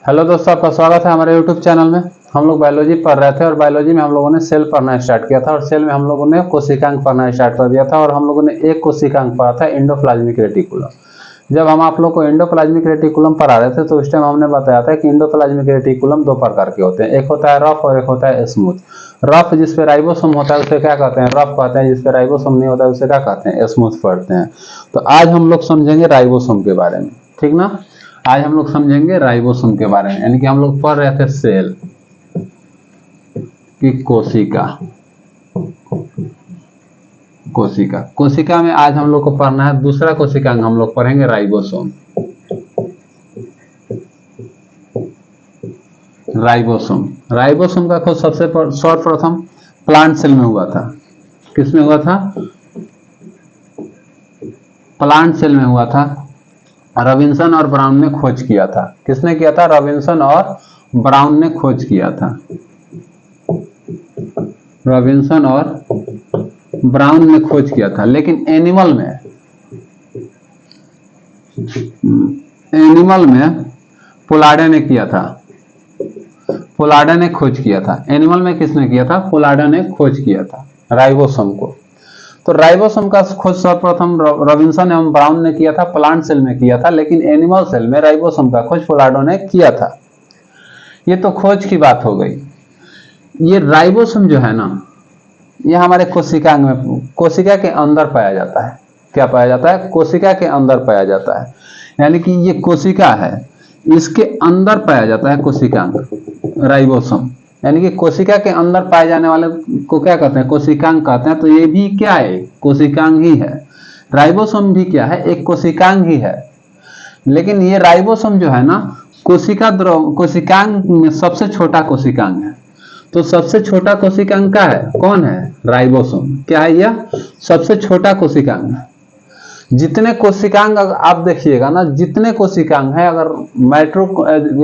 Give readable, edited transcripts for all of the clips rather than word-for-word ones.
Hello दोस्तों, आपका स्वागत है हमारे यूट्यूब चैनल में। हम लोग बायोलॉजी पढ़ रहे थे और बायोलॉजी में हम लोगों ने सेल पढ़ना स्टार्ट किया था और सेल में हम लोगों ने कोशिकांग पढ़ना स्टार्ट कर दिया था और हम लोगों ने एक कोशिकांग पढ़ा था, एंडोप्लाज्मिक रेटिकुलम। जब हम आप लोग को एंडोप्लाज्मिक रेटिकुलम पढ़ा रहे थे तो उस टाइम हमने बताया था कि एंडोप्लाज्मिक रेटिकुलम दो प्रकार के होते हैं, एक होता है रफ और एक होता है स्मूथ। रफ जिस पे राइबोसोम होता है उसे क्या कहते हैं? रफ कहते हैं। जिस पे राइबोसोम नहीं होता है उसे क्या कहते हैं? स्मूथ पढ़ते हैं। तो आज हम लोग समझेंगे राइबोसोम के बारे में, ठीक ना। आज हम लोग समझेंगे राइबोसोम के बारे में, यानी कि हम लोग पढ़ रहे थे सेल की कोशिका। कोशिका में आज हम लोग को पढ़ना है दूसरा कोशिकांग, हम लोग पढ़ेंगे राइबोसोम। राइबोसोम का खोज सबसे सर्वप्रथम प्लांट सेल में हुआ था। किसमें हुआ था? प्लांट सेल में हुआ था। रॉबिन्सन और ब्राउन ने खोज किया था। किसने किया था? रॉबिन्सन और ब्राउन ने खोज किया था। रॉबिन्सन और ब्राउन ने खोज किया था। लेकिन एनिमल में पोलार्डे ने किया था। पोलार्डे ने खोज किया था। एनिमल में किसने किया था? पोलार्डे ने खोज किया था राइबोसोम को। तो राइबोसोम का खोज सर्वप्रथम रॉबिन्सन एवं ब्राउन ने किया था, प्लांट सेल में किया था। लेकिन एनिमल सेल में राइबोसोम का खोज पोलार्डो ने किया था। ये तो खोज की बात हो गई। ये राइबोसोम जो है ना, ये हमारे कोशिकांग में, कोशिका के अंदर पाया जाता है। क्या पाया जाता है? कोशिका के अंदर पाया जाता है। यानी कि ये कोशिका है, इसके अंदर पाया जाता है कोशिकांग, राइबोसोम। यानी कि कोशिका के अंदर पाए जाने वाले को क्या कहते हैं? कोशिकांग कहते हैं। तो ये भी क्या है? कोशिकांग ही है। राइबोसोम भी क्या है? एक कोशिकांग ही है। लेकिन ये राइबोसोम जो है ना, कोशिकांग में सबसे छोटा कोशिकांग है। तो सबसे छोटा कोशिकांग क्या है? कौन है? राइबोसोम। क्या है यह? सबसे छोटा कोशिकांग है। जितने कोशिकांग आप देखिएगा ना, जितने कोशिकांग है, अगर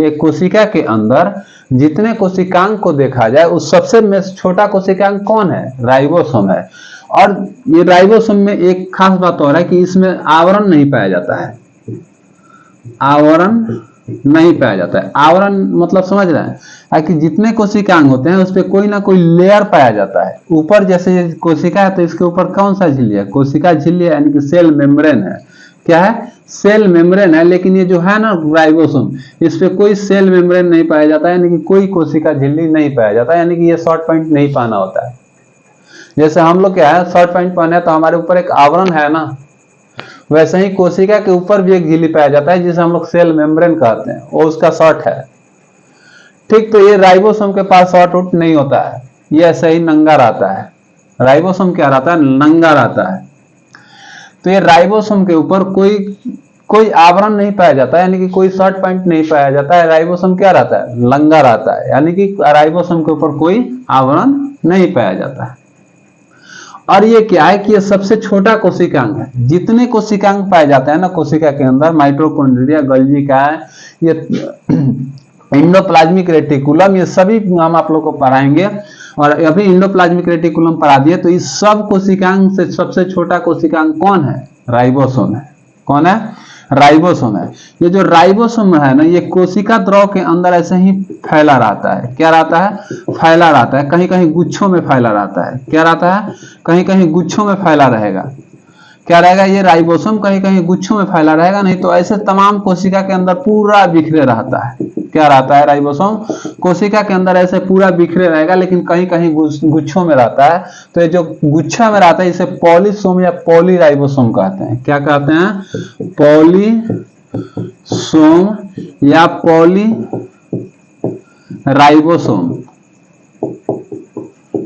एक कोशिका के अंदर जितने कोशिकांग को देखा जाए, उस सबसे छोटा कोशिकांग कौन है? राइबोसोम है। और ये राइबोसोम में एक खास बात और है कि इसमें आवरण नहीं पाया जाता है। आवरण नहीं पाया जाता है। आवरण मतलब समझ रहे हैं कि जितने कोशिकांग होते हैं उस पर कोई ना कोई लेयर पाया जाता है। ऊपर जैसे कोशिका है तो इसके ऊपर कौन सा झिल्ली है? कोशिका झिल्ली है, यानी कि सेल मेम्ब्रेन है। क्या है? सेल मेम्ब्रेन है। लेकिन ये जो है ना राइबोसोम, इस पे कोई सेल मेम्ब्रेन नहीं पाया जाता है, यानी कि कोई कोशिका झिल्ली नहीं पाया जाता है। यानी कि ये शॉर्ट पॉइंट नहीं पाना होता है। जैसे हम लोग क्या है, शॉर्ट पॉइंट पाना है तो हमारे ऊपर एक आवरण है ना, वैसे ही कोशिका के ऊपर भी एक झिल्ली पाया जाता है जिसे हम लोग सेल मेम्ब्रेन कहते हैं, वो उसका शॉर्ट है। ठीक, तो ये राइबोसोम के पास शॉर्ट आउट नहीं होता है, ये ऐसे ही नंगा रहता है। राइबोसोम क्या रहता है? नंगा रहता है। तो ये राइबोसोम के ऊपर कोई आवरण नहीं पाया जाता है, यानी कि कोई शॉर्ट पॉइंट नहीं पाया जाता है। राइबोसोम क्या रहता है? नंगा रहता है, यानी कि राइबोसोम के ऊपर कोई आवरण नहीं पाया जाता है। और ये क्या है कि ये सबसे छोटा कोशिकांग है। जितने कोशिकांग पाए जाते हैं ना कोशिका के अंदर, माइटोकॉन्ड्रिया, गोल्गी काय, ये एंडोप्लाज्मिक रेटिकुलम, ये सभी हम आप लोग को पढ़ाएंगे। और अभी एंडोप्लाज्मिक रेटिकुलम पढ़ा दिए। तो इस सब कोशिकांग से सबसे छोटा कोशिकांग कौन है? राइबोसोम है। कौन है? राइबोसोम है। ये जो राइबोसोम है ना, ये कोशिका द्रव के अंदर ऐसे ही फैला रहता है। क्या रहता है? फैला रहता है। कहीं कहीं गुच्छों में फैला रहता है। क्या रहता है? कहीं कहीं गुच्छों में फैला रहेगा। क्या रहेगा? ये राइबोसोम कहीं कहीं गुच्छों में फैला रहेगा, नहीं तो ऐसे तमाम कोशिका के अंदर पूरा बिखरे रहता है। क्या रहता है? राइबोसोम कोशिका के अंदर ऐसे पूरा बिखरे रहेगा, लेकिन कहीं कहीं गुच्छों में रहता है। तो ये जो गुच्छा में रहता है इसे पॉलीसोम या पॉलीराइबोसोम कहते हैं। क्या कहते हैं? पॉलीसोम या पॉलीराइबोसोम।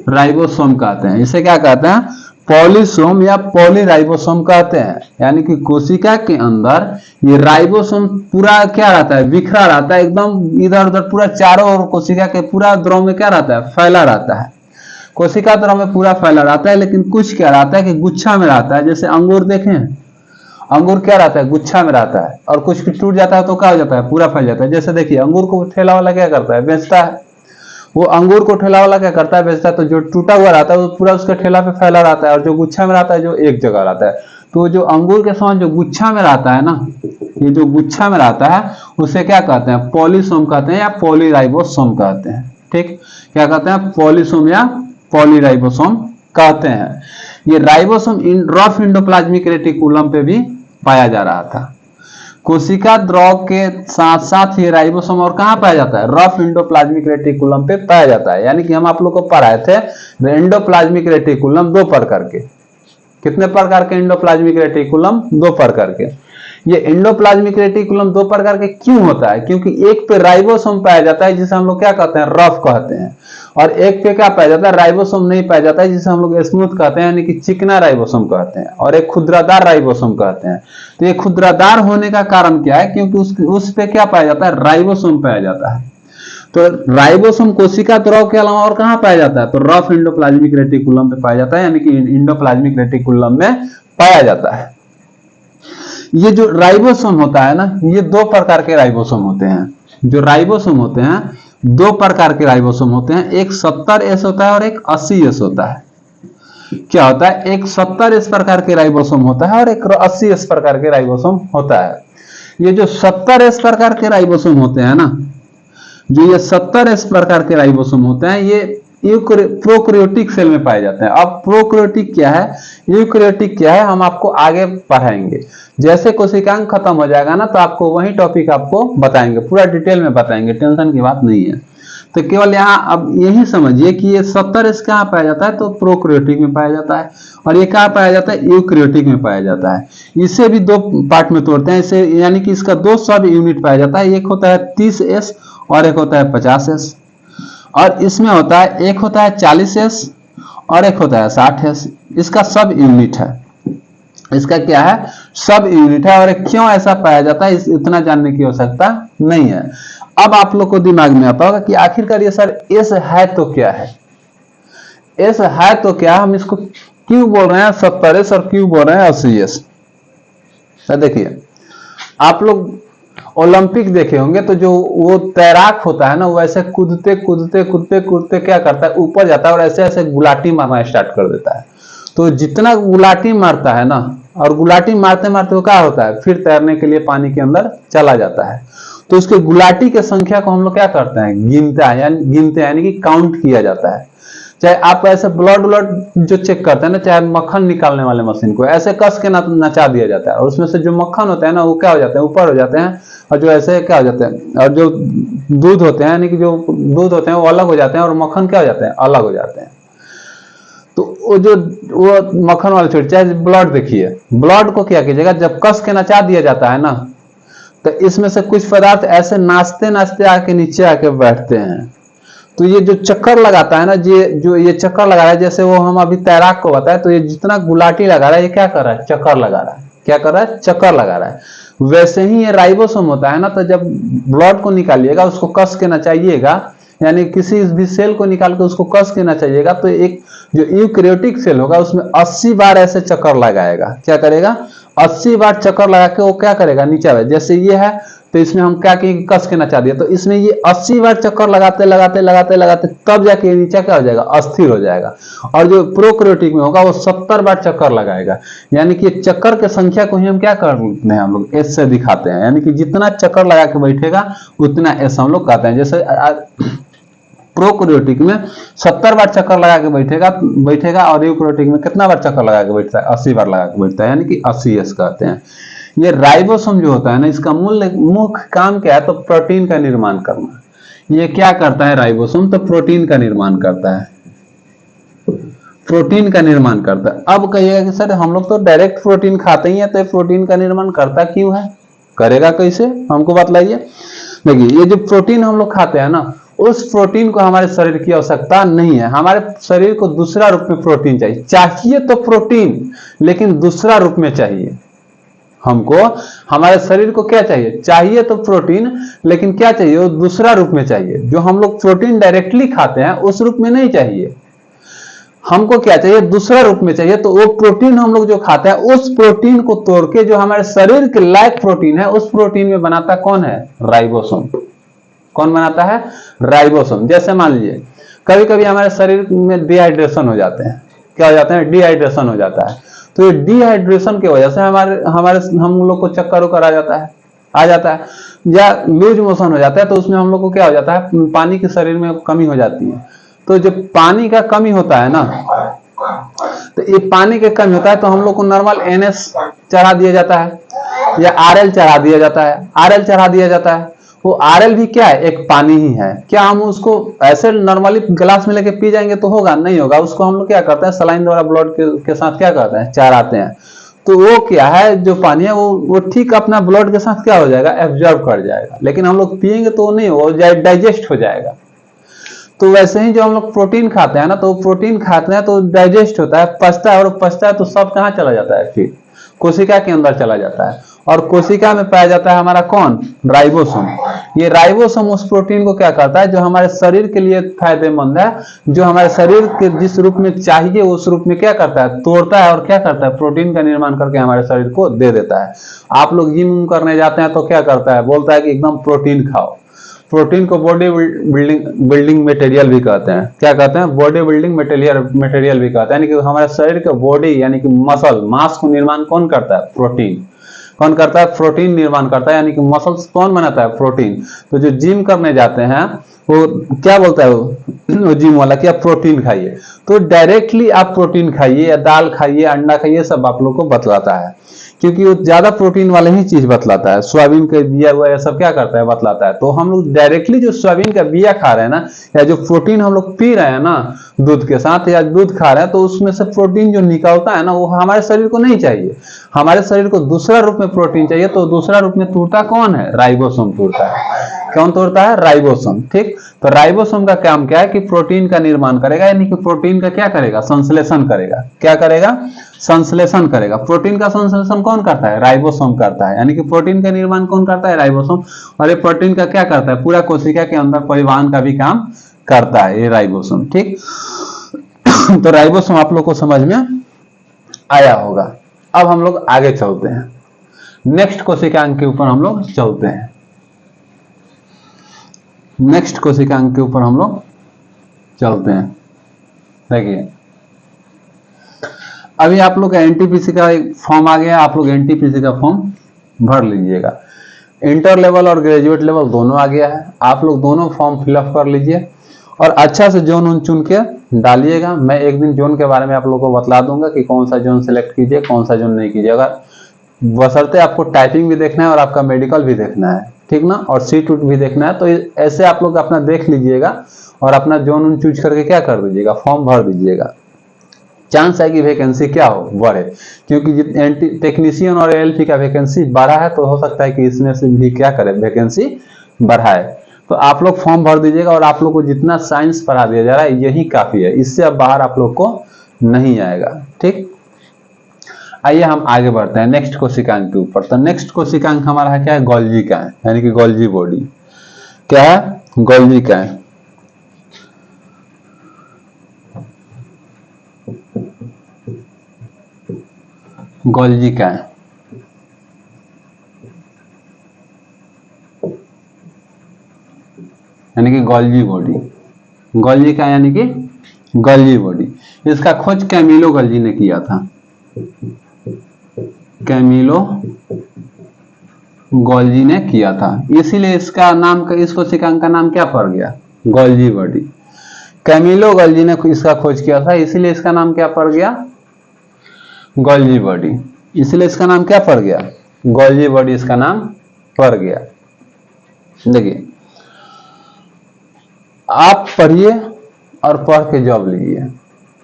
राइबोसोम कहते हैं। इसे क्या कहते हैं? पॉलीसोम या पॉलीराइबोसोम कहते हैं। यानी कि कोशिका के अंदर ये राइबोसोम पूरा क्या रहता है? बिखरा रहता है, एकदम इधर उधर पूरा चारों ओर कोशिका के पूरा द्रव में क्या रहता है? फैला रहता है। कोशिका द्रव में पूरा फैला रहता है। लेकिन कुछ क्या रहता है कि गुच्छा में रहता है। जैसे अंगूर देखें, अंगूर क्या रहता है? गुच्छा में रहता है। और कुछ भी टूट जाता है तो क्या हो जाता है? पूरा फैल जाता है। जैसे देखिए, अंगूर को ठेला वाला क्या करता है? बेचता है। वो अंगूर को ठेला वाला क्या करता है? बेचता है। तो जो टूटा हुआ रहता है वो पूरा उसके ठेला पे फैला रहता है, और जो गुच्छा में रहता है जो एक जगह रहता है। तो जो अंगूर के समान जो गुच्छा में रहता है ना, ये जो गुच्छा में रहता है उसे क्या कहते हैं, पॉलीसोम कहते हैं या पॉलीराइबोसोम कहते हैं। ठीक, क्या कहते हैं, पॉलीसोम या पॉलीराइबोसोम कहते हैं। ये राइबोसोम रफ एंडोप्लाज्मिक रेटिकुलम पे भी पाया जा रहा था। कोशिका द्रव के साथ साथ ये राइबोसोम और कहां पाया जाता है, रफ एंडोप्लाज्मिक रेटिकुलम पे पाया जाता है। यानी कि हम आप लोग को पढ़ाए थे एंडोप्लाज्मिक रेटिकुलम दो प्रकार के, कितने प्रकार के एंडोप्लाज्मिक रेटिकुलम, दो प्रकार के। ये एंडोप्लाज्मिक रेटिकुलम दो प्रकार के क्यों होता है, क्योंकि एक पे राइबोसोम पाया जाता है जिसे हम लोग क्या कहते हैं, रफ कहते हैं, और एक पे क्या पाया जाता है, राइबोसोम नहीं पाया जाता है जिसे हम लोग स्मूथ कहते हैं, यानी कि चिकना राइबोसोम कहते हैं, और एक खुद्रादार राइबोसोम कहते हैं। तो ये खुद्रादार होने का कारण क्या है, क्योंकि उस पे क्या पाया जाता है, राइबोसोम पाया जाता है। तो राइबोसोम कोशिका द्रव के अलावा और कहां पाया जाता है, तो रफ एंडोप्लाज्मिक रेटिकुलम पे पाया जाता है, यानी कि एंडोप्लाज्मिक रेटिकुलम में पाया जाता है। ये जो राइबोसोम होता है ना, ये दो प्रकार के राइबोसोम होते हैं। जो राइबोसोम होते हैं, दो प्रकार के राइबोसोम होते हैं, एक 70S होता है और एक 80S होता है। क्या होता है, एक 70S प्रकार के राइबोसोम होता है और एक 80S प्रकार के राइबोसोम होता है। ये जो 70S प्रकार के राइबोसोम होते हैं ना, जो ये 70S प्रकार के राइबोसोम होते हैं, ये प्रोकैरियोटिक सेल में पाए जाते हैं। अब प्रोकैरियोटिक क्या है, यूकैरियोटिक क्या है, हम आपको आगे पढ़ाएंगे। जैसे कोशिकांग खत्म हो जाएगा ना, तो आपको वही टॉपिक आपको बताएंगे, पूरा डिटेल में बताएंगे, टेंशन की बात नहीं है। तो केवल यहाँ अब यही समझिए कि ये 70S कहाँ पाया जाता है, तो प्रोकैरियोटिक में पाया जाता है, और ये कहाँ पाया जाता है, यूकैरियोटिक में पाया जाता है। इसे भी दो पार्ट में तोड़ते हैं, इसे यानी कि इसका दो सब यूनिट पाया जाता है, एक होता है 30S और एक होता है 50S, और इसमें होता है एक होता है 40S और एक होता है 60S। इसका सब यूनिट है, इसका क्या है, सब यूनिट है। और क्यों ऐसा पाया जाता है, इतना जानने की आवश्यकता नहीं है। अब आप लोग को दिमाग में आता होगा कि आखिरकार ये सर एस है तो क्या है, एस है तो क्या, हम इसको क्यों बोल रहे हैं 70S और क्यों बोल रहे हैं 80S। देखिए, आप लोग ओलंपिक देखे होंगे, तो जो वो तैराक होता है ना, वो ऐसे कूदते कूदते कूदते कूदते क्या करता है, ऊपर जाता है और ऐसे ऐसे गुलाटी मारना स्टार्ट कर देता है। तो जितना गुलाटी मारता है ना, और गुलाटी मारते मारते वो क्या होता है, फिर तैरने के लिए पानी के अंदर चला जाता है। तो उसके गुलाटी की संख्या को हम लोग क्या करते हैं, गिनते हैं, यानी कि काउंट किया जाता है। चाहे आप ऐसे ब्लड जो चेक करते हैं ना, चाहे मक्खन निकालने वाले मशीन को ऐसे कस के नचा दिया जाता है, और उसमें से जो मक्खन होता है ना, वो क्या हो जाते हैं, ऊपर हो जाते हैं, और जो ऐसे क्या हो जाते हैं, और जो दूध होते हैं, यानी कि जो दूध होते हैं वो अलग हो जाते हैं, और मक्खन क्या हो जाते हैं, अलग हो जाते हैं। तो वो मक्खन वाले छोड़, चाहे ब्लड देखिए, ब्लड को क्या कीजिएगा, जब कस के नचा दिया जाता है ना, तो इसमें से कुछ पदार्थ ऐसे नाचते नाचते आके नीचे आके बैठते हैं। तो ये जो चक्कर लगाता है ना, ये चक्कर लगा रहा है, जैसे वो हम अभी तैराक को बताए, तो ये जितना गुलाटी लगा रहा है, ये क्या कर रहा है, चक्कर लगा रहा है। क्या कर रहा है, चक्कर लगा रहा है। वैसे ही ये राइबोसोम होता है ना, तो जब ब्लड को निकालिएगा, उसको कस के नचाइएगा, यानी किसी भी सेल को निकाल के उसको कस के नचाइएगा, तो एक जो यूकैरियोटिक सेल होगा उसमें 80 बार ऐसे चक्कर लगाएगा। क्या करेगा, 80 बार चक्कर लगा के वो क्या करेगा, नीचे, जैसे ये है तो इसमें हम क्या किए, कस के नचा दिया, तो इसमें ये 80 बार चक्कर लगाते लगाते लगाते लगाते तब जाके नीचे क्या हो जाएगा, अस्थिर हो जाएगा। और जो प्रोकैरियोटिक में होगा वो 70 बार चक्कर लगाएगा। यानी कि चक्कर की संख्या को ही हम क्या करते हैं, हम लोग एस से दिखाते हैं, यानी कि जितना चक्कर लगा के बैठेगा उतना एस हम लोग कहते हैं। जैसे प्रोकैरियोटिक में 70 बार चक्कर लगा के बैठेगा और यूकैरियोटिक में कितना बार चक्कर लगा के बैठता है, 80 बार लगा के बैठता है, यानी कि 80S कहते हैं। ये राइबोसोम जो होता है ना, इसका मुख्य काम क्या है, तो प्रोटीन का निर्माण करना। ये क्या करता है राइबोसोम, तो प्रोटीन का निर्माण करता है, प्रोटीन का निर्माण करता है। अब कहिएगा कि सर हम लोग तो डायरेक्ट प्रोटीन खाते ही हैं, तो प्रोटीन का निर्माण करता क्यों है, करेगा कैसे, हमको बतलाइए। देखिए, ये जो प्रोटीन हम लोग खाते हैं ना, उस प्रोटीन को हमारे शरीर की आवश्यकता नहीं है। हमारे शरीर को दूसरा रूप में प्रोटीन चाहिए तो प्रोटीन, लेकिन दूसरा रूप में चाहिए हमको। हमारे शरीर को क्या चाहिए तो प्रोटीन, लेकिन क्या चाहिए, वो दूसरा रूप में चाहिए। जो हम लोग प्रोटीन डायरेक्टली खाते हैं उस रूप में नहीं चाहिए, हमको क्या चाहिए, दूसरा रूप में चाहिए। तो वो प्रोटीन हम लोग जो खाते हैं, उस प्रोटीन को तोड़ के जो हमारे शरीर के लायक प्रोटीन है, उस प्रोटीन में बनाता कौन है, राइबोसोम। कौन बनाता है, राइबोसोम। जैसे मान लीजिए कभी कभी हमारे शरीर में डिहाइड्रेशन हो जाते हैं, क्या हो जाते हैं, डिहाइड्रेशन हो जाता है। तो ये डिहाइड्रेशन की वजह से हमारे हमारे हम लोग को चक्कर उकर आ जाता है या लूज मोशन हो जाता है। तो उसमें हम लोग को क्या हो जाता है, पानी की शरीर में कमी हो जाती है। तो जब पानी का कमी होता है ना, तो ये पानी के कमी होता है तो हम लोग को नॉर्मल NS चढ़ा दिया जाता है या RL चढ़ा दिया जाता है, RL चढ़ा दिया जाता है। वो RL भी क्या है, एक पानी ही है। क्या हम उसको ऐसे नॉर्मली ग्लास में लेके पी जाएंगे तो होगा, नहीं होगा। उसको हम लोग क्या करते हैं, सलाइन द्वारा ब्लड के साथ क्या करते हैं, चढ़ाते हैं। तो वो क्या है, जो पानी है वो ठीक अपना ब्लड के साथ क्या हो जाएगा, एब्जॉर्ब कर जाएगा। लेकिन हम लोग पियेंगे तो नहीं होगा, डाइजेस्ट हो जाएगा। तो वैसे ही जो हम लोग प्रोटीन खाते हैं ना, तो प्रोटीन खाते हैं तो डाइजेस्ट होता है, पचता है, और पचता है तो सब कहाँ चला जाता है, फिर कोशिका के अंदर चला जाता है। और कोशिका में पाया जाता है हमारा कौन, राइबोसोम। ये राइबोसोम उस प्रोटीन को क्या करता है, जो हमारे शरीर के लिए फायदेमंद है, जो हमारे शरीर के जिस रूप में चाहिए उस रूप में क्या करता है, तोड़ता है और क्या करता है, प्रोटीन का निर्माण करके हमारे शरीर को दे देता है। आप लोग जिम करने जाते हैं तो क्या करता है, बोलता है कि एकदम प्रोटीन खाओ। प्रोटीन को बॉडी बिल्डिंग मटेरियल भी कहते हैं। क्या कहते हैं, बॉडी बिल्डिंग मटेरियल भी कहते हैं। यानी कि हमारे शरीर के बॉडी यानी कि मसल मांस को निर्माण कौन करता है, प्रोटीन। कौन करता है, प्रोटीन निर्माण करता है। यानी कि मसल्स कौन बनाता है, प्रोटीन। तो जो जिम करने जाते हैं वो क्या बोलता है, वो जिम वाला कि आप प्रोटीन खाइए। तो डायरेक्टली आप प्रोटीन खाइए या दाल खाइए, अंडा खाइए, सब आप लोग को बतलाता है, क्योंकि वो ज्यादा प्रोटीन वाले ही चीज बतलाता है। सोयाबीन का बिया हुआ ये सब क्या करता है, बतलाता है। तो हम लोग डायरेक्टली जो सोयाबीन का बिया खा रहे हैं ना, या जो प्रोटीन हम लोग पी रहे हैं ना दूध के साथ, या दूध खा रहे हैं, तो उसमें से प्रोटीन जो निकलता है ना, वो हमारे शरीर को नहीं चाहिए। हमारे शरीर को दूसरा रूप में प्रोटीन चाहिए। तो दूसरा रूप में तोड़ता कौन है, राइबोसोम तोड़ता है। कौन तोड़ता है, राइबोसोम। ठीक, तो राइबोसोम का काम क्या है कि प्रोटीन का निर्माण करेगा, यानी कि प्रोटीन का क्या करेगा, संश्लेषण करेगा। क्या करेगा, संश्लेषण करेगा। प्रोटीन का संश्लेषण कौन करता है, राइबोसोम करता है। यानी कि प्रोटीन का निर्माण कौन करता है, राइबोसोम। और ये प्रोटीन का क्या करता है, पूरा कोशिका के अंदर परिवहन का भी काम करता है ये राइबोसोम। ठीक तो राइबोसोम आप लोग को समझ में आया होगा। अब हम लोग आगे चलते हैं, नेक्स्ट कोशिकांग के ऊपर हम लोग चलते हैं। नेक्स्ट कोशिकांग के ऊपर हम लोग चलते हैं। देखिए अभी आप लोग का एनटीपीसी का एक फॉर्म आ गया, आप लोग एनटीपीसी का फॉर्म भर लीजिएगा। इंटर लेवल और ग्रेजुएट लेवल दोनों आ गया है। आप लोग दोनों फॉर्म फिलअप कर लीजिए और अच्छा से जोन उन चुन के डालिएगा। मैं एक दिन जोन के बारे में आप लोगों को बतला दूंगा कि कौन सा जोन सेलेक्ट कीजिए, कौन सा जोन नहीं कीजिए। अगर बशर्ते आपको टाइपिंग भी देखना है और आपका मेडिकल भी देखना है, ठीक ना, और सीट भी देखना है, तो ऐसे आप लोग अपना देख लीजिएगा और अपना जोन उन चूज करके क्या कर दीजिएगा, फॉर्म भर दीजिएगा। चांस है कि वैकेंसी क्या हो, बढ़े, क्योंकि टेक्नीशियन और एएलपी का वैकेंसी बढ़ा है, तो हो सकता है कि इसमें से भी क्या करे, वैकेंसी बढ़ाए। तो आप लोग फॉर्म भर दीजिएगा और आप लोग को जितना साइंस पढ़ा दिया जा रहा है यही काफी है, इससे अब बाहर आप लोग को नहीं आएगा। ठीक, आइए हम आगे बढ़ते हैं नेक्स्ट कोशिकांग के ऊपर। तो नेक्स्ट कोशिकांग हमारा है क्या है, गोल्जी का है, यानी कि गोल्जी बॉडी। क्या है, गोल्जी का है। गोल्जी का है, यानी कि गोल्जी बॉडी। गोल्जी का यानी कि गोल्जी बॉडी। इसका खोज कैमिलो गोल्जी ने किया था। कैमिलो गोल्जी ने किया था, इसीलिए इसका नाम, इस कोशिकांग का नाम क्या पड़ गया, गोल्जी बॉडी। कैमिलो गोल्जी ने इसका खोज किया था, इसीलिए इसका नाम क्या पड़ गया, गोल्जी बॉडी। इसलिए इसका नाम क्या पड़ गया, गोल्जी बॉडी इसका नाम पड़ गया। देखिए आप पढ़िए और पढ़ के जॉब लीजिए,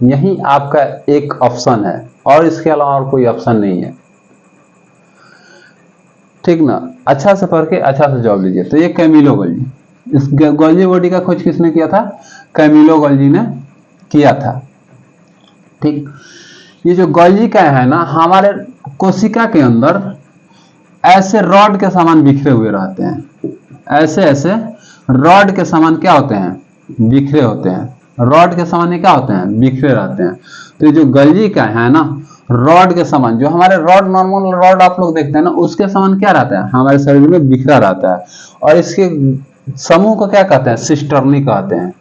यही आपका एक ऑप्शन है और इसके अलावा और कोई ऑप्शन नहीं है। ठीक ना, अच्छा से पढ़ के अच्छा से जॉब लीजिए। तो ये कैमिलो गोल्जी, इस गोल्जी बॉडी का खोज किसने किया था, कैमिलो गोल्जी ने किया था। ठीक, ये जो गोल्जी का है ना, हमारे कोशिका के अंदर ऐसे रॉड के समान बिखरे हुए रहते हैं। ऐसे ऐसे रॉड के समान क्या होते हैं, बिखरे होते हैं। रॉड के समान क्या होते हैं, बिखरे रहते हैं। तो ये जो गोल्जी का है ना, रॉड के समान, जो हमारे रॉड नॉर्मल रॉड आप लोग देखते हैं ना, उसके समान क्या रहता है, हमारे शरीर में बिखरा रहता है। और इसके समूह को क्या कहते हैं, सिस्टर्नी कहते हैं।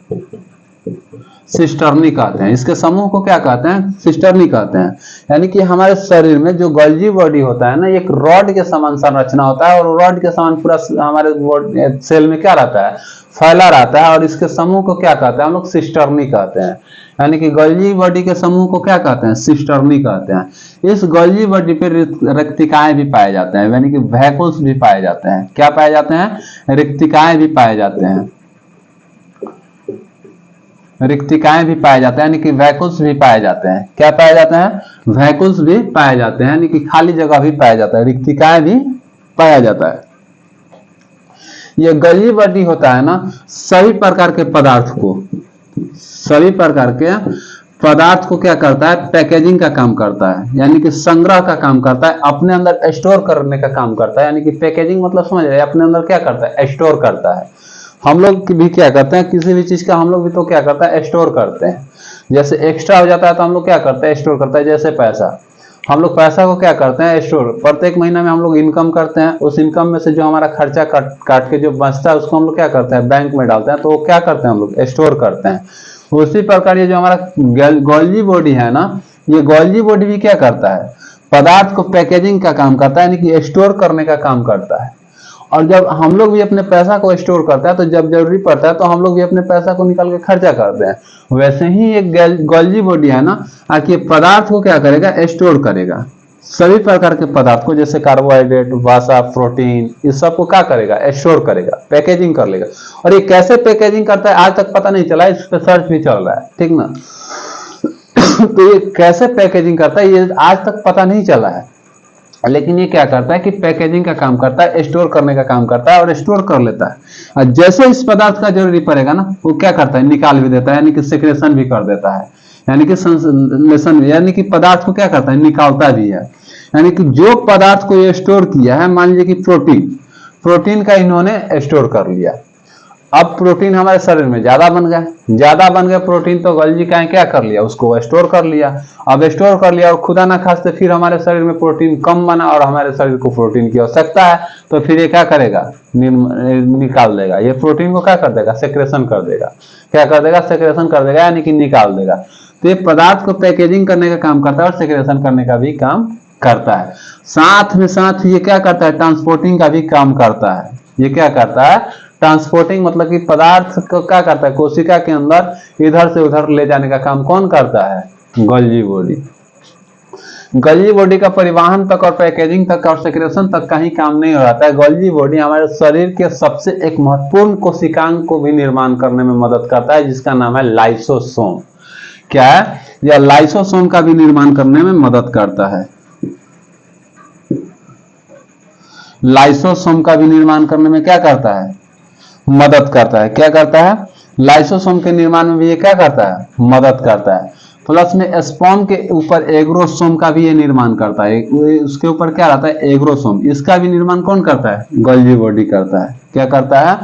सिस्टर्नी कहते हैं। इसके समूह को क्या कहते हैं? सिस्टर्नी कहते हैं। यानी कि हमारे शरीर में जो गोल्जी बॉडी होता है ना, एक रॉड के समान संरचना होता है, और रॉड के समान पूरा हमारे सेल में क्या रहता है? फैला रहता है, और इसके समूह को क्या कहते हैं हम लोग? सिस्टर्नी कहते हैं। यानी कि गोल्जी बॉडी के समूह को क्या कहते हैं? सिस्टर्नी कहते हैं। इस गोल्जी बॉडी पे रिक्तिकाएं भी पाए जाते हैं, यानी कि वैकुल्स भी पाए जाते हैं। क्या पाए जाते हैं? रिक्तिकाएं भी पाए जाते हैं। रिक्तिकाएं भी पाए जाते हैं, यानी कि वैकुल्स भी पाए जाते हैं। क्या पाए जाते हैं? वैकुल्स भी पाए जाते हैं, यानी कि खाली जगह भी पाया जाता है, रिक्तिकाएं भी पाया जाता है। ये गोल्जी बॉडी होता है ना, सभी प्रकार के पदार्थ को क्या करता है? पैकेजिंग का काम करता है, यानी कि संग्रह का काम करता है, अपने अंदर स्टोर करने का काम करता है। यानी कि पैकेजिंग मतलब समझ रहे हैं, अपने अंदर क्या करता है? स्टोर करता है। हम लोग भी क्या करते हैं? किसी भी चीज का हम लोग भी तो क्या करता है? स्टोर करते हैं। जैसे एक्स्ट्रा हो जाता है तो हम लोग क्या करते हैं? स्टोर करते हैं। जैसे पैसा, हम लोग पैसा को क्या करते हैं? स्टोर। प्रत्येक महीना में हम लोग इनकम करते हैं, उस इनकम में से जो हमारा खर्चा काट के जो बचता है उसको हम लोग क्या करते हैं? बैंक में डालते हैं। तो वो क्या करते हैं? हम लोग स्टोर करते हैं। उसी प्रकार ये जो हमारा गोल्जी बॉडी है ना, ये गोल्जी बॉडी भी क्या करता है? पदार्थ को पैकेजिंग का काम करता है, यानी कि स्टोर करने का काम करता है। और जब हम लोग भी अपने पैसा को स्टोर करता है, तो जब जरूरी पड़ता है तो हम लोग भी अपने पैसा को निकाल के खर्चा करते हैं। वैसे ही एक गोल्जी बॉडी है ना, आके पदार्थ को क्या करेगा? स्टोर करेगा। सभी प्रकार के पदार्थ को, जैसे कार्बोहाइड्रेट, वसा, प्रोटीन, इस सब को क्या करेगा? स्टोर करेगा, पैकेजिंग कर लेगा। और ये कैसे पैकेजिंग करता है आज तक पता नहीं चला, इस पर सर्च भी चल रहा है, ठीक ना। तो ये कैसे पैकेजिंग करता है ये आज तक पता नहीं चला है, लेकिन ये क्या करता है कि पैकेजिंग का काम करता है, स्टोर करने का काम करता है, और स्टोर कर लेता है। और जैसे इस पदार्थ का जरूरी पड़ेगा ना, वो क्या करता है? निकाल भी देता है, यानी कि सेक्रेशन भी कर देता है, यानी कि संश्लेषण, यानी कि पदार्थ को क्या करता है? निकालता भी है। यानी कि जो पदार्थ को ये स्टोर किया है, मान लीजिए कि प्रोटीन का इन्होंने स्टोर कर लिया। अब प्रोटीन हमारे शरीर में ज्यादा बन गया प्रोटीन, तो गोल्जी काएं क्या कर लिया? उसको स्टोर कर लिया। अब स्टोर कर लिया और खुदा ना खास्ते फिर हमारे शरीर में प्रोटीन कम बना और हमारे शरीर को प्रोटीन की आवश्यकता है, तो फिर ये क्या करेगा? निकाल देगा। ये प्रोटीन को क्या कर देगा? सेक्रेशन कर देगा। क्या कर देगा? सेक्रेशन कर देगा, यानी कि निकाल देगा। तो ये पदार्थ को पैकेजिंग करने का काम करता है और सेक्रेशन करने का भी काम करता है। साथ में साथ ये क्या करता है? ट्रांसपोर्टिंग का भी काम करता है। ये क्या करता है? ट्रांसपोर्टिंग, मतलब कि पदार्थ को क्या करता है? कोशिका के अंदर इधर से उधर ले जाने का काम कौन करता है? Golgi body. गोल्जी बॉडी का परिवहन तक और पैकेजिंग तक और सेक्रेशन तक का ही काम नहीं हो रहा है। गोल्जी बॉडी हमारे शरीर के सबसे एक महत्वपूर्ण कोशिकांग को भी निर्माण करने में मदद करता है, जिसका नाम है लाइसोसोम। क्या है? यह लाइसोसोम का भी निर्माण करने में मदद करता है। लाइसोसोम का भी निर्माण करने में क्या करता है? मदद करता है। क्या करता है? लाइसोसोम के निर्माण में भी ये क्या करता है? मदद करता है। प्लस में स्पर्म के ऊपर एग्रोसोम का भी ये निर्माण करता है। उसके ऊपर क्या रहता है? एग्रोसोम। इसका भी निर्माण कौन करता है? गोल्जी बॉडी करता है। क्या करता है?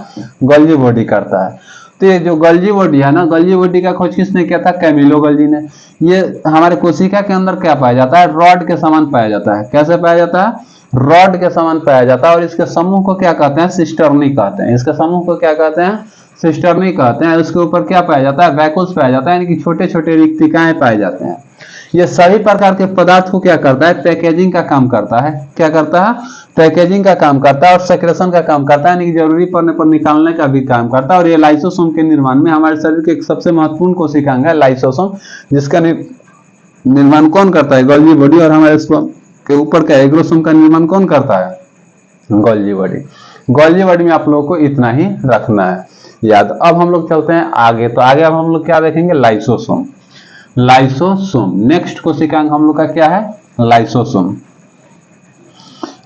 गोल्जी बॉडी करता है। तो ये जो गोल्जी बॉडी है ना, गोल्जी बॉडी का खोज किसने किया था? कैमिलो गोल्जी ने। ये हमारे कोशिका के अंदर क्या पाया जाता है? रॉड के समान पाया जाता है। कैसे पाया जाता है? रॉड के समान पाया जाता है। और इसके समूह को क्या कहते हैं? सिस्टर्नी कहते हैं। इसके समूह को क्या कहते हैं? सिस्टर्नी कहते हैं। उसके ऊपर क्या पाया जाता है? वैकुल्स पाया जाता है, यानी कि छोटे छोटे रिक्तिकाएं पाए जाते हैं। ये सभी प्रकार के पदार्थ को क्या करता है? पैकेजिंग का काम करता है। क्या करता है? पैकेजिंग का काम करता है और सेक्रेशन का काम करता है, यानी कि जरूरी पड़ने पर निकालने का भी काम करता है। और ये लाइसोसोम के निर्माण में हमारे शरीर के एक सबसे महत्वपूर्ण कोशिकांग है लाइसोसोम, जिसका निर्माण कौन करता है? Golgi body. और हमारे के ऊपर का एग्रोसोम का निर्माण कौन करता है? Golgi body. गोल्जी बॉडी में आप लोगों को इतना ही रखना है याद। अब हम लोग चलते हैं आगे। तो आगे अब हम लोग क्या देखेंगे? लाइसोसोम। लाइसोसोम नेक्स्ट कोशिकांग हम लोग का क्या है? लाइसोसोम।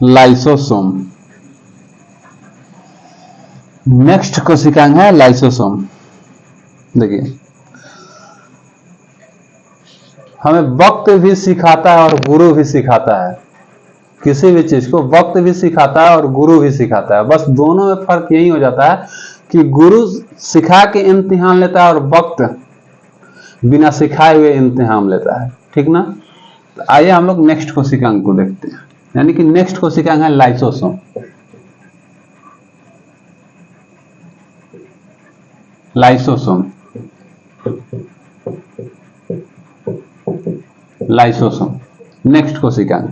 लाइसोसोम नेक्स्ट कोशिकांग है लाइसोसोम। देखिए, हमें वक्त भी सिखाता है और गुरु भी सिखाता है। किसी भी चीज को वक्त भी सिखाता है और गुरु भी सिखाता है। बस दोनों में फर्क यही हो जाता है कि गुरु सिखा के इम्तिहान लेता है और वक्त बिना सिखाए हुए इम्तिहान लेता है, ठीक ना। तो आइए हम लोग नेक्स्ट कोशिकांग को देखते हैं, यानी कि नेक्स्ट कोशिकांग है लाइसोसोम। Lysosome lysosome. नेक्स्ट कोशिकांग,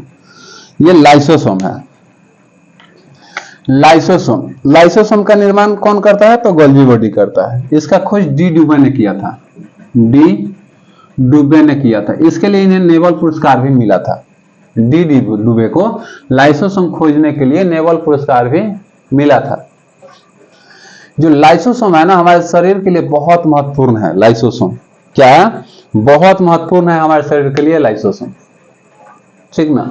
ये लाइसोसोम है। लाइसोसोम का निर्माण कौन करता है? तो गोल्गी बॉडी करता है। इसका खोज डी डुबे ने किया था। डी डुबे ने किया था। इसके लिए इन्हें नोबेल पुरस्कार भी मिला था। डी डुबे को लाइसोसोम खोजने के लिए नोबेल पुरस्कार भी मिला था। जो लाइसोसोम है ना, हमारे शरीर के लिए बहुत महत्वपूर्ण है। लाइसोसोम क्या है? बहुत महत्वपूर्ण है हमारे शरीर के लिए लाइसोसोम, ठीक ना।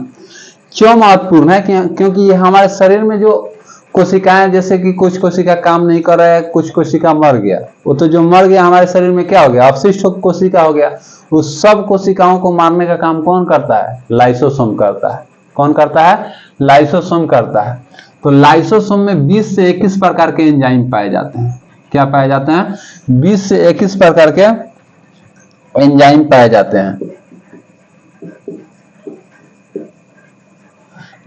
क्यों महत्वपूर्ण है? क्योंकि ये हमारे शरीर में जो कोशिकाएं, जैसे कि कुछ कोशिका काम नहीं कर रहा है, कुछ कोशिका मर गया, वो तो जो मर गया हमारे शरीर में क्या हो गया? अपशिष्ट कोशिका हो गया। उस सब कोशिकाओं को मारने का काम कौन करता है? लाइसोसोम करता है। कौन करता है? लाइसोसोम करता है। तो लाइसोसोम में 20 से 21 प्रकार के एंजाइम पाए जाते हैं। क्या पाए जाते हैं? 20 से 21 प्रकार के एंजाइम पाए जाते हैं।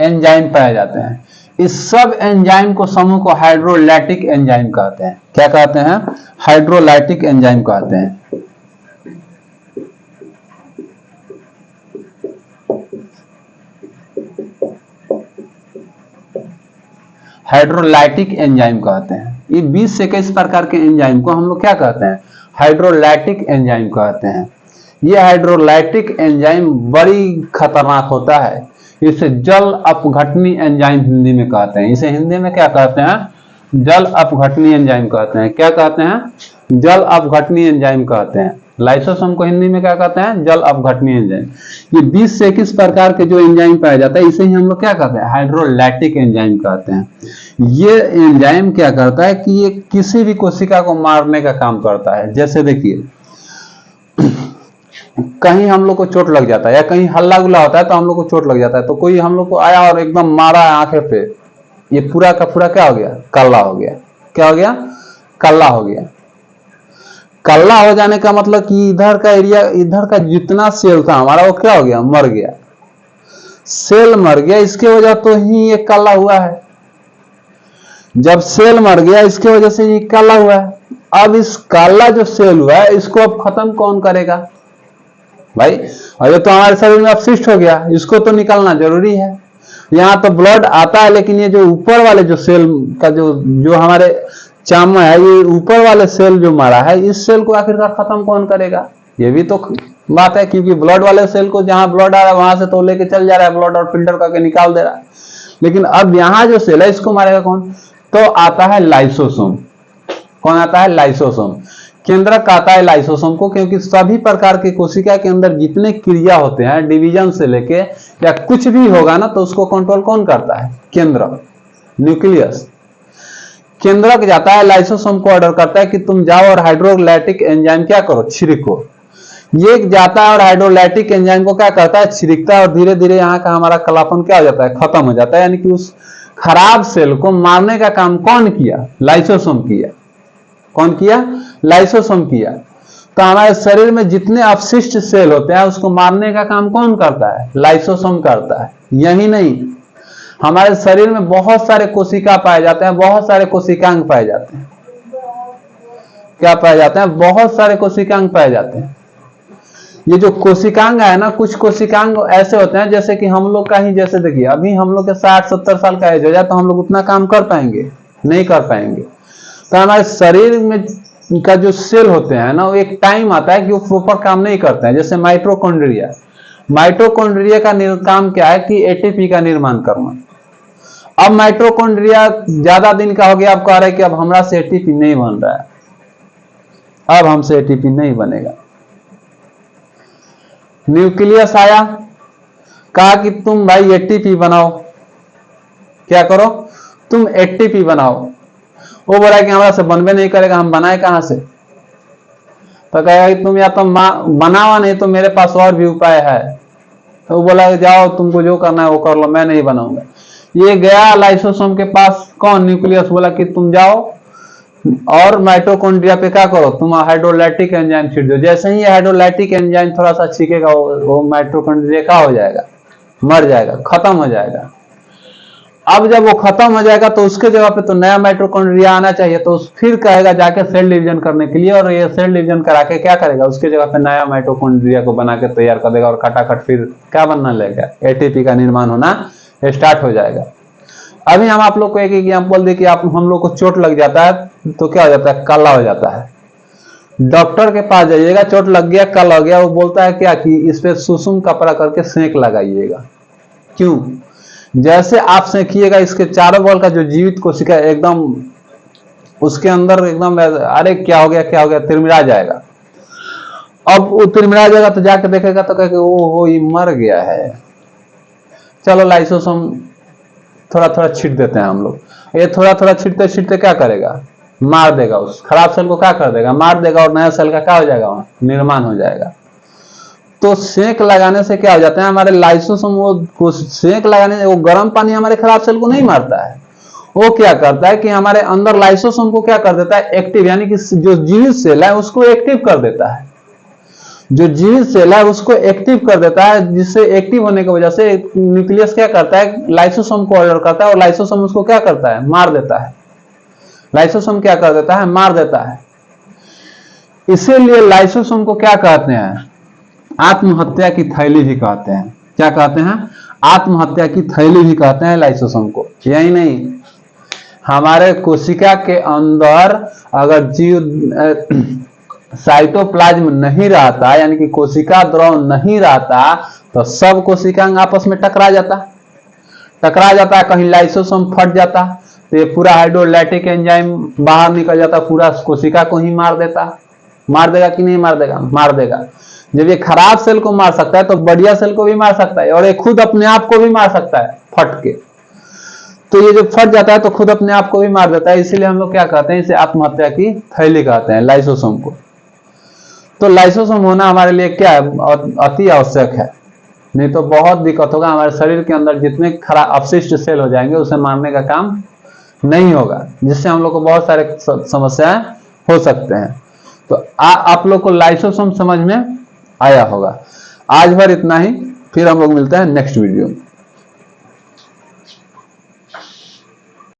एंजाइम पाए जाते हैं। इस सब एंजाइम को समूह को हाइड्रोलाइटिक एंजाइम कहते हैं। क्या कहते हैं? हाइड्रोलाइटिक एंजाइम कहते हैं। हाइड्रोलाइटिक एंजाइम कहते हैं। ये 20 से 21 प्रकार के एंजाइम को हम लोग क्या कहते हैं? हाइड्रोलाइटिक एंजाइम कहते हैं। ये हाइड्रोलाइटिक एंजाइम बड़ी खतरनाक होता है। इसे जल अपघटनी एंजाइम हिंदी में कहते हैं। इसे हिंदी में क्या कहते हैं? जल अपघटनी एंजाइम कहते हैं। क्या कहते हैं? जल अपघटनी एंजाइम कहते हैं। लाइसोसोम को हिंदी में क्या कहते हैं? जल अपघटनी एंजाइम। ये 20 से 21 प्रकार के जो एंजाइम पाया जाता है, इसे ही हम लोग क्या कहते हैं? हाइड्रोलाइटिक एंजाइम कहते हैं। ये एंजाइम क्या करता है कि ये किसी भी कोशिका को मारने का काम करता है। जैसे देखिए, कहीं हम लोग को चोट लग जाता है या कहीं हल्ला गुल्ला होता है तो हम लोग को चोट लग जाता है, तो कोई हम लोग को आया और एकदम मारा है आंखें पे, ये पूरा का पूरा क्या हो गया? काला हो गया। क्या हो गया? काला हो गया। काला हो जाने का मतलब कि इधर का एरिया, इधर का जितना सेल था हमारा, वो क्या हो गया? मर गया। सेल मर गया, इसके वजह तो ही ये काला हुआ है। जब सेल मर गया, इसके वजह से ये काला हुआ है। अब इस काला जो सेल हुआ है, इसको अब खत्म कौन करेगा भाई? और ये तो हमारे शरीर में अपशिष्ट हो गया, इसको तो निकालना जरूरी है। यहाँ तो ब्लड आता है, लेकिन ये जो ऊपर वाले जो सेल का जो हमारे चामा है, ये ऊपर वाले सेल जो मारा है, इस सेल को आखिरकार खत्म कौन करेगा? ये भी तो बात है, क्योंकि ब्लड वाले सेल को जहां ब्लड आ रहा है वहां से तो लेके चल जा रहा है ब्लड और फिल्टर करके निकाल दे रहा है। लेकिन अब यहाँ जो सेल है, इसको मारेगा कौन? तो आता है लाइसोसोम। कौन आता है? लाइसोसोम। केंद्रक आता है लाइसोसोम को, क्योंकि सभी प्रकार की कोशिका के अंदर जितने क्रिया होते हैं, डिवीजन से लेके या कुछ भी होगा ना, तो उसको कंट्रोल कौन करता है? केंद्रक, न्यूक्लियस। केंद्रक जाता है लाइसोसोम को ऑर्डर करता है कि तुम जाओ और हाइड्रोलाइटिक एंजाइम क्या करो? छिड़को। ये जाता है और हाइड्रोलाइटिक एंजाइम को क्या करता है? छिड़कता है, और धीरे धीरे यहाँ का हमारा कालापन क्या हो जाता है? खत्म हो जाता है। यानी कि उस खराब सेल को मारने का काम कौन किया? लाइसोसोम किया। कौन किया? लाइसोसोम किया। तो हमारे शरीर में जितने अपशिष्ट सेल होते हैं, उसको मारने का काम कौन करता है? लाइसोसोम करता है। यही नहीं, हमारे शरीर में बहुत सारे कोशिका पाए जाते हैं, बहुत सारे कोशिकांग पाए जाते हैं। क्या पाए जाते हैं? बहुत सारे कोशिकांग पाए जाते हैं। ये जो कोशिकांग है ना, कुछ कोशिकांग ऐसे होते हैं जैसे कि हम लोग का ही, जैसे देखिए अभी हम लोग के 60-70 साल का एज हो जाए तो हम लोग उतना काम कर पाएंगे? नहीं कर पाएंगे। तो हमारे शरीर में का जो सेल होते हैं ना, वो एक टाइम आता है कि वो प्रॉपर काम नहीं करते हैं। जैसे माइटोकॉन्ड्रिया, माइटोकॉन्ड्रिया का काम क्या है? कि एटीपी का निर्माण करना। अब माइटोकॉन्ड्रिया ज्यादा दिन का हो गया, अब कह रहे हैं कि अब हमरा से एटीपी नहीं बन रहा है, अब हमसे एटीपी नहीं बनेगा। न्यूक्लियस आया, कहा कि तुम भाई एटीपी बनाओ। क्या करो? तुम एटीपी बनाओ। वो बोला कि हमारा से बनबे नहीं करेगा, हम बनाए कहां से? तो कहेगा कि तुम या तो बनावा, नहीं तो मेरे पास और भी उपाय है। तो वो बोला जाओ, तुमको जो करना है वो कर लो, मैं नहीं बनाऊंगा। ये गया लाइसोसोम के पास, कौन? न्यूक्लियस। बोला कि तुम जाओ और माइटोकॉन्ड्रिया पे क्या करो? तुम हाइड्रोलाइटिक एंजाइम छिड़ दो। जैसे ही हाइड्रोलाइटिक एंजाइम थोड़ा सा छिकेगा, वो माइटोकॉन्ड्रिया क्या हो जाएगा? मर जाएगा, खत्म हो जाएगा। अब जब वो खत्म हो जाएगा तो उसके जगह पे तो नया माइटोकॉन्ड्रिया आना चाहिए, तो फिर कहेगा जाके सेल डिवीजन करने के लिए, और ये सेल डिवीजन करा के क्या करेगा, उसके जगह पे नया माइटोकॉन्ड्रिया को बना के तैयार कर देगा, और खटाखट फिर क्या बनना लगेगा, एटीपी का निर्माण होना स्टार्ट हो जाएगा। अभी हम आप लोग को एक एग्जाम्पल दे कि आप हम लोग को चोट लग जाता है तो क्या हो जाता है, काला हो जाता है। डॉक्टर के पास जाइएगा, चोट लग गया, काला हो गया, वो बोलता है क्या कि इस पे सुसुम कपड़ा करके सेंक लगाइएगा। क्यों? जैसे आप सेंकिएगा, इसके चारों बॉल का जो जीवित कोशिका एकदम उसके अंदर एकदम अरे क्या हो गया तिरमिरा जाएगा। अब वो तिरमिरा जाएगा तो जाके देखेगा तो कहेगा ओ ये मर गया है, चलो लाइसोसोम थोड़ा थोड़ा छीट देते हैं हम लोग। ये थोड़ा थोड़ा छीटते छीटते क्या करेगा, मार देगा, उस खराब सेल को क्या कर देगा, मार देगा, और नया सेल का क्या हो जाएगा, निर्माण हो जाएगा। तो सेंक लगाने से क्या हो जाता है, हमारे लाइसोसोम वो सेंक लगाने से वो गर्म पानी हमारे खराब सेल को नहीं मारता है, वो क्या करता है कि हमारे अंदर लाइसोसोम को क्या कर देता है, एक्टिव, यानी कि जो जीवित सेल है उसको एक्टिव कर देता है। जो जीवित सेल है उसको एक्टिव कर देता है, जिससे एक्टिव होने की वजह से न्यूक्लियस क्या करता है, लाइसोसोम को ऑर्डर करता है, और लाइसोसोम उसको क्या करता है, मार देता है। लाइसोसोम क्या कर देता है, मार देता है। इसीलिए लाइसोसोम को क्या कहते हैं, आत्महत्या की थैली भी कहते हैं। क्या कहते हैं, आत्महत्या की थैली भी कहते हैं लाइसोसोम को। यही नहीं, हमारे कोशिका के अंदर अगर जीव साइटोप्लाज्म नहीं रहता, यानी कि कोशिका द्रव नहीं रहता, तो सब कोशिकांग आपस में टकरा जाता है, कहीं लाइसोसोम फट जाता तो ये पूरा हाइड्रोलाइटिक एंजाइम बाहर निकल जाता, पूरा कोशिका को ही मार देगा कि नहीं मार देगा, मार देगा। जब ये खराब सेल को मार सकता है तो बढ़िया सेल को भी मार सकता है, और ये खुद अपने आप को भी मार सकता है फट के। तो ये जब फट जाता है तो खुद अपने आप को भी मार देता है, इसीलिए हम लोग क्या कहते हैं, इसे आत्महत्या की थैली कहते हैं लाइसोसोम को। तो लाइसोसोम होना हमारे लिए क्या है, अति आवश्यक है, नहीं तो बहुत दिक्कत होगा। हमारे शरीर के अंदर जितने खराब अपशिष्ट सेल हो जाएंगे उसे मारने का काम नहीं होगा, जिससे हम लोग को बहुत सारे समस्याएं हो सकते हैं। तो आप लोग को लाइसोसोम समझ में आया होगा। आज भर इतना ही, फिर हम लोग मिलते हैं नेक्स्ट वीडियो में।